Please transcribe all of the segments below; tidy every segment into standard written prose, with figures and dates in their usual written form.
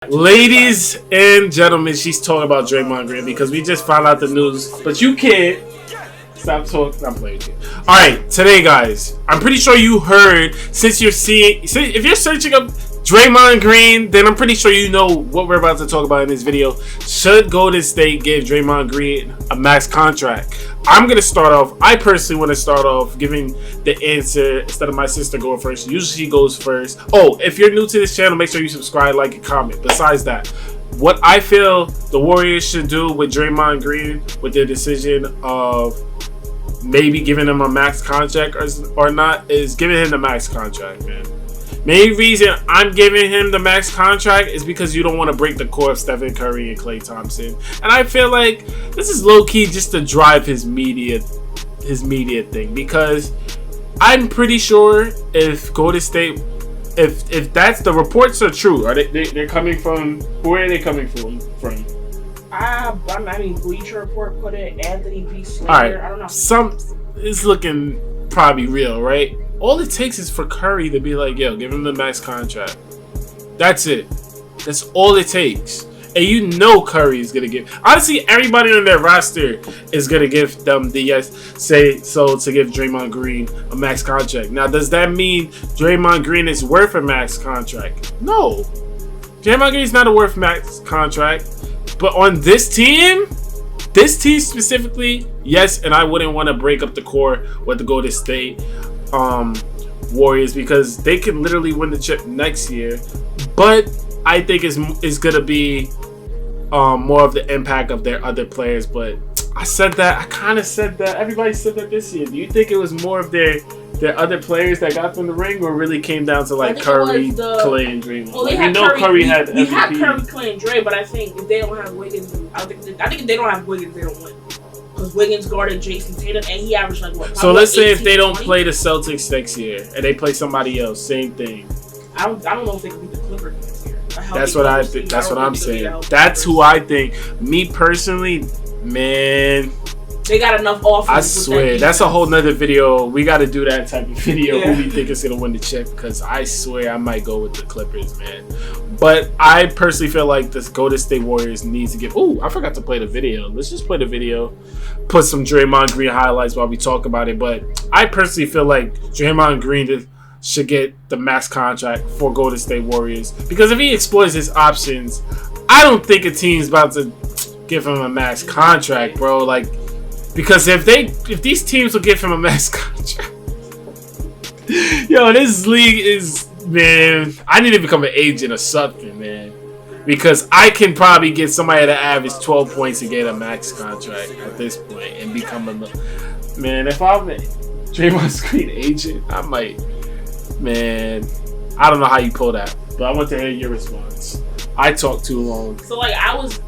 Ladies and gentlemen, she's talking about Draymond Green because we just found out the news, but you can't stop talking. I'm playing with you. All right, today, guys, I'm pretty sure you heard. Since if you're searching up Draymond Green, then I'm pretty sure you know what we're about to talk about in this video. Should Golden State give Draymond Green a max contract? I'm going to start off. I personally want to start off giving the answer instead of my sister going first. Usually she goes first. Oh, if you're new to this channel, make sure you subscribe, like, and comment. Besides that, what I feel the Warriors should do with Draymond Green with their decision of maybe giving him a max contract or not is giving him the max contract, man. Main reason I'm giving him the max contract is because you don't want to break the core of Stephen Curry and Klay Thompson. And I feel like this is low-key just to drive his media thing. Because I'm pretty sure if Golden State, if that's the reports are true, are they're coming from, where are they coming from? I mean, Bleacher Report put it, Anthony B. Slater, All right. I don't know. It's looking probably real, right? All it takes is for Curry to be like, yo, give him the max contract. That's it. That's all it takes. And you know Curry is going to give. Honestly, everybody on their roster is going to give them the yes, say so to give Draymond Green a max contract. Now, does that mean Draymond Green is worth a max contract? No. Draymond Green is not a worth max contract. But on this team specifically, yes, and I wouldn't want to break up the core with the Golden State Warriors because they can literally win the chip next year. But I think it's gonna be more of the impact of their other players. But I kind of said that. Everybody said that this year. Do you think it was more of their other players that got them the ring, or really came down to like Curry, Klay, and Draymond? Well, Curry had Klay, and Dre, but I think if they don't have Wiggins, I think if they don't have Wiggins, they don't win. Because Wiggins guarded Jason Tatum, and he averaged like what? So let's say if they don't play the Celtics next year, and they play somebody else, same thing. I don't know if they can beat the Clippers next year. That's what I think. That's what I'm saying. That's who I think. Me personally, man. They got enough offense. I swear, that's a whole nother video. We got to do that type of video. Who we think is gonna win the chip? Because I swear I might go with the Clippers, man. But I personally feel like this Golden State Warriors needs to get. Ooh, I forgot to play the video. Let's just play the video. Put some Draymond Green highlights while we talk about it. But I personally feel like Draymond Green should get the max contract for Golden State Warriors, because if he exploits his options, I don't think a team's about to give him a max contract, bro. Like. Because if these teams will give him a max contract, yo, this league is, man, I need to become an agent or something, man. Because I can probably get somebody to average 12 points and get a max contract at this point and become a, man, if I'm a Draymond Green agent, I might, man, I don't know how you pull that, but I want to hear your response. I talked too long. So, like, I was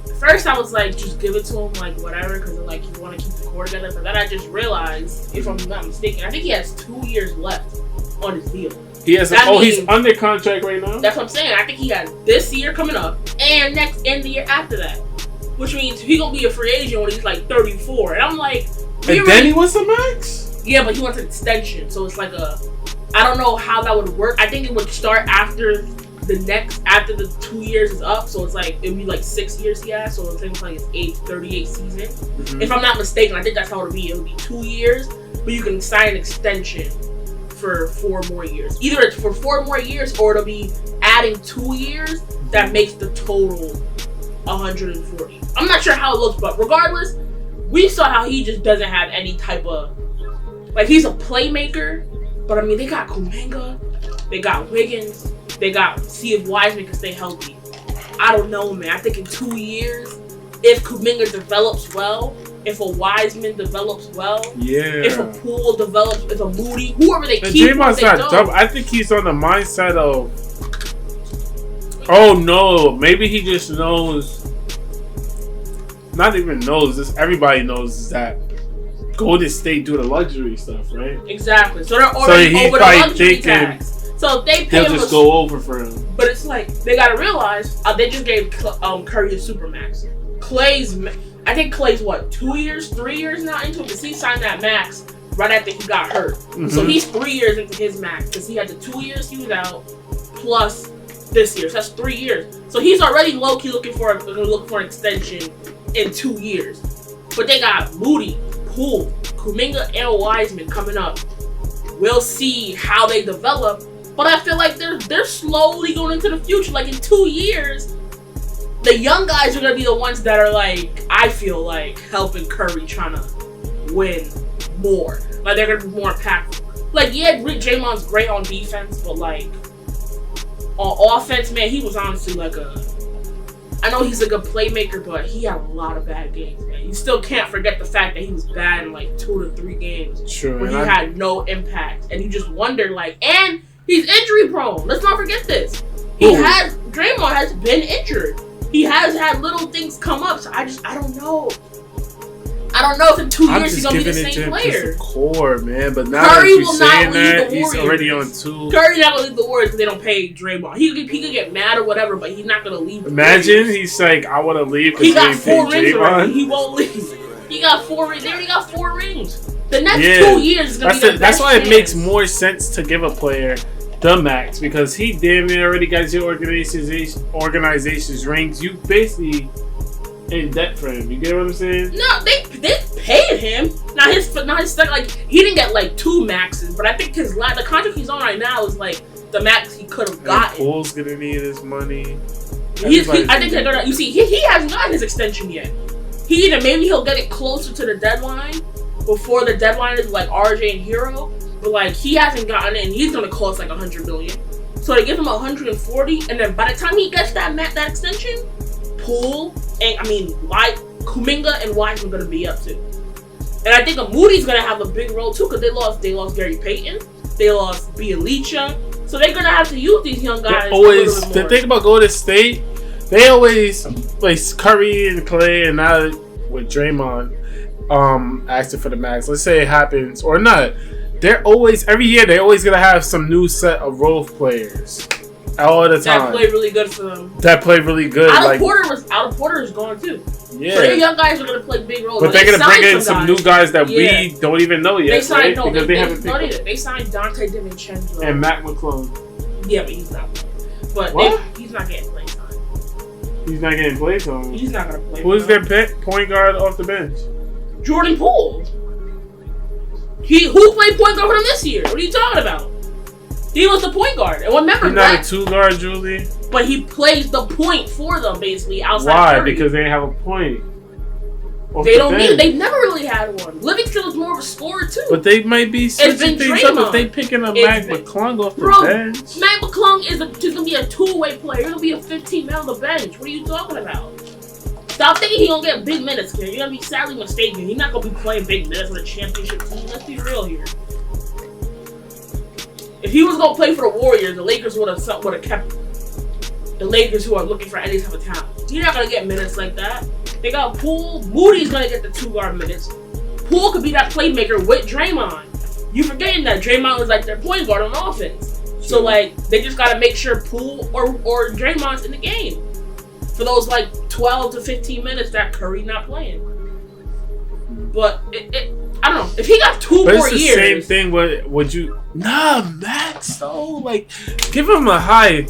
like, just give it to him, like, whatever, because, like, you want to keep the core together. But then I just realized, if I'm not mistaken, I think he has 2 years left on his deal. He has. He's under contract right now? That's what I'm saying. I think he has this year coming up and the year after that. Which means he's going to be a free agent when he's, like, 34. And I'm like... And then he wants a max? Yeah, but he wants an extension. So it's like I don't know how that would work. I think it would start after the 2 years is up, so it's like it'd be like 6 years he has, so it's like his 38th season. Mm-hmm. If I'm not mistaken, I think that's how it'll be. It'll be 2 years, but you can sign an extension for 4 more years. Either it's for 4 more years, or it'll be adding 2 years that makes the total 140. I'm not sure how it looks, but regardless, we saw how he just doesn't have any type of, like, he's a playmaker, but I mean, they got Kuminga, they got Wiggins, they got see if Wiseman can stay healthy. I don't know, man. I think in 2 years, if Kuminga develops well, if a Wiseman develops well, if a Poole develops, if a Moody, whoever they keep, Draymond's not dumb. I think he's on the mindset of, oh no, maybe he just knows. Not even knows this. Everybody knows that Golden State do the luxury stuff, right? Exactly. So they're already over the luxury tax. So if they pay they'll just go over for him. But it's like, they gotta realize, they just gave Curry a supermax. I think Clay's what, 2 years, 3 years now into it, because he signed that max right after he got hurt. Mm-hmm. So he's 3 years into his max, because he had the 2 years he was out, plus this year. So that's 3 years. So he's already low-key looking for an extension in 2 years. But they got Moody, Poole, Kuminga, and Wiseman coming up. We'll see how they develop. But I feel like they're slowly going into the future. Like in 2 years, the young guys are going to be the ones that are like, I feel like, helping Curry trying to win more. Like they're going to be more impactful. Like, yeah, Draymond's great on defense, but like on offense, man, he was honestly like I know he's a good playmaker, but he had a lot of bad games, man. You still can't forget the fact that he was bad in like 2 to 3 games. Sure, where he had no impact. And you just wonder, like, and he's injury prone. Let's not forget this. Draymond has been injured. He has had little things come up, so I don't know. I don't know if in 2 years he's gonna be the same player. Core, man, but now Curry that you're saying that, he's already on 2. Curry's not gonna leave the Warriors because they don't pay Draymond. He could get mad or whatever, but he's not gonna leave. Imagine he's like, I want to leave because he got 4 rings Draymond. already. He won't leave. He got 4 rings. They already got 4 rings. The next 2 years is gonna be the best. That's why it makes more sense to give a player the max, because he damn near already got your organization's rings. You basically in debt for him. You get what I'm saying? No, they paid him. Now his stuff, like, he didn't get like 2 maxes, but I think the contract he's on right now is like the max he could have gotten. Poole's gonna need his money. I think they're gonna. You see, he hasn't gotten his extension yet. Maybe he'll get it closer to the deadline. Before the deadline is like RJ and Hero, but like he hasn't gotten it, and he's gonna cost like $100 million. So they give him 140, and then by the time he gets that extension, Poole and Kuminga and Wiseman gonna be up too. And I think Moody's gonna have a big role too, because they lost Gary Payton, they lost Bjelica, so they're gonna have to use these young guys. The thing about Golden State, they always like Curry and Clay, and now with Draymond asking for the max. Let's say it happens or not. Every year they're always gonna have some new set of role players. All the time. That played really good for them. That played really good. Out of Porter is gone too. Yeah. So their young guys are gonna play big roles. But they're gonna bring in some new guys that we don't even know yet. They signed Dante DiVincenzo and Mac McClung. Yeah, but he's not playing. But he's not getting play time. He's not getting play time. He's not gonna play. Who's their point guard off the bench? Jordan Poole. Who played point guard for them this year? What are you talking about? He was the point guard. And remember, he's not a 2 guard, Julie. But he plays the point for them, basically, outside. Why? Because they didn't have a point. They've never really had one. Livingston was more of a scorer too. But they might be switching things up if they picking up Mac McClung off the bench. Mac McClung is gonna be a 2-way player. He's gonna be a 15-man on the bench. What are you talking about? Stop thinking he's gonna get big minutes, kid. You're gonna be sadly mistaken. He's not gonna be playing big minutes with a championship team. Let's be real here. If he was gonna play for the Warriors, the Lakers would have kept the Lakers, who are looking for any type of talent. You're not gonna get minutes like that. They got Poole. Moody's gonna get the 2-guard minutes. Poole could be that playmaker with Draymond. You forgetting that Draymond was like their point guard on offense. So like they just gotta make sure Poole or Draymond's in the game for those like 12 to 15 minutes that Curry's not playing. But I don't know. If he got 2 more years, it's the same thing. Would you? Nah, Max. So like, give him a high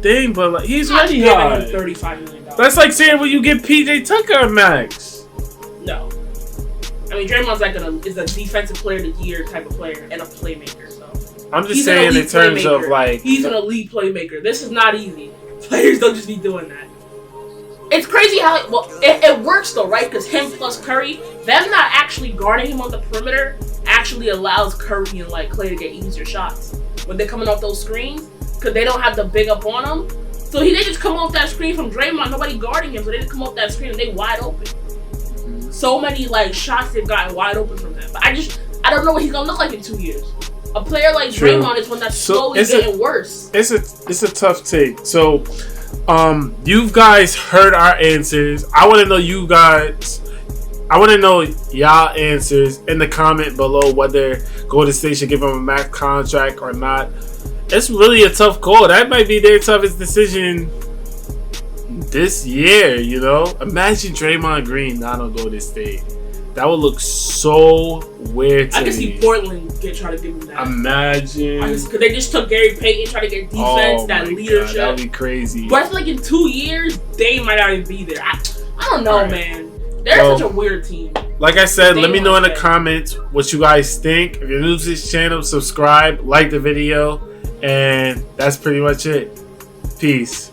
thing, but like he's already high. Him $35 million. That's like saying when you get PJ Tucker a max. No, I mean Draymond's is a defensive player of the year type of player and a playmaker. So I'm just saying in terms of like he's an elite playmaker. This is not easy. Players don't just be doing that. It's crazy how it works though, right? Because him plus Curry, them not actually guarding him on the perimeter actually allows Curry and like Clay to get easier shots when they're coming off those screens because they don't have the big up on them. So they just come off that screen from Draymond, nobody guarding him, so they just come off that screen and they wide open. So many like shots they've gotten wide open from them. But I don't know what he's gonna look like in 2 years. A player like Draymond is one that's slowly getting worse. It's a tough take. So you guys heard our answers. I want to know y'all answers in the comment below whether Golden State should give him a max contract or not. It's really a tough call. That might be their toughest decision this year, you know? Imagine Draymond Green not on Golden State. That would look so weird to I can me. see Portland try to give him that. Imagine. Because they just took Gary Payton, try to get defense, that leadership. That would be crazy. But I feel like in 2 years, they might not even be there. I don't know, man. They're such a weird team. Like I said, let me know in the comments what you guys think. If you're new to this channel, subscribe, like the video, and that's pretty much it. Peace.